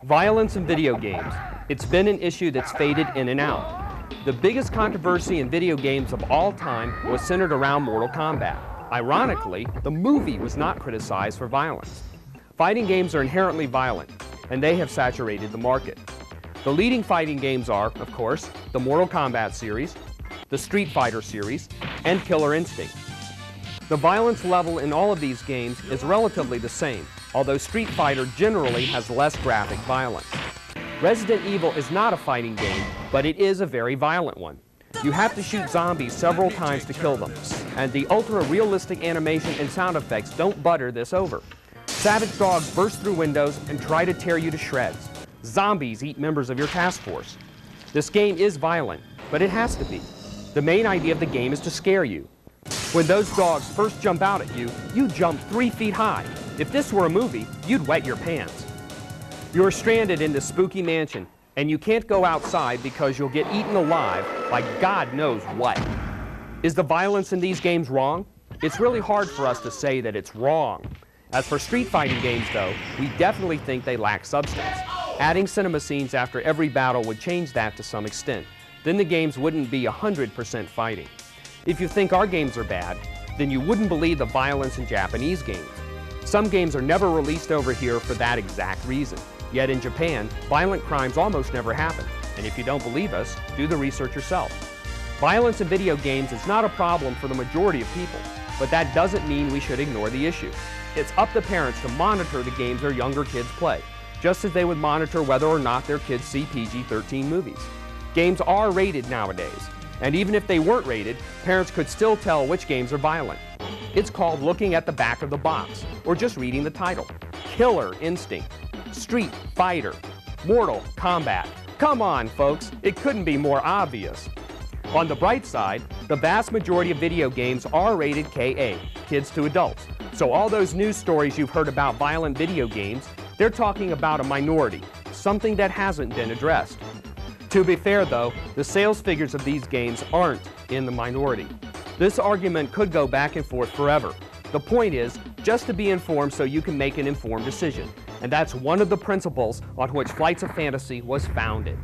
Violence in video games. It's been an issue that's faded in and out. The biggest controversy in video games of all time was centered around Mortal Kombat. Ironically, the movie was not criticized for violence. Fighting games are inherently violent, and they have saturated the market. The leading fighting games are, of course, the Mortal Kombat series, the Street Fighter series, and Killer Instinct. The violence level in all of these games is relatively the same, although Street Fighter generally has less graphic violence. Resident Evil is not a fighting game, but it is a very violent one. You have to shoot zombies several times to kill them, and the ultra-realistic animation and sound effects don't butter this over. Savage dogs burst through windows and try to tear you to shreds. Zombies eat members of your task force. This game is violent, but it has to be. The main idea of the game is to scare you. When those dogs first jump out at you, you jump 3 feet high. If this were a movie, you'd wet your pants. You're stranded in this spooky mansion, and you can't go outside because you'll get eaten alive by God knows what. Is the violence in these games wrong? It's really hard for us to say that it's wrong. As for street fighting games, though, we definitely think they lack substance. Adding cinema scenes after every battle would change that to some extent. Then the games wouldn't be 100% fighting. If you think our games are bad, then you wouldn't believe the violence in Japanese games. Some games are never released over here for that exact reason. Yet in Japan, violent crimes almost never happen. And if you don't believe us, do the research yourself. Violence in video games is not a problem for the majority of people, but that doesn't mean we should ignore the issue. It's up to parents to monitor the games their younger kids play, just as they would monitor whether or not their kids see PG-13 movies. Games are rated nowadays, and even if they weren't rated, parents could still tell which games are violent. It's called looking at the back of the box, or just reading the title. Killer Instinct, Street Fighter, Mortal Kombat. Come on, folks, it couldn't be more obvious. On the bright side, the vast majority of video games are rated KA, kids to adults. So all those news stories you've heard about violent video games, they're talking about a minority, something that hasn't been addressed. To be fair though, the sales figures of these games aren't in the minority. This argument could go back and forth forever. The point is, just to be informed so you can make an informed decision. And that's one of the principles on which Flights of Fantasy was founded.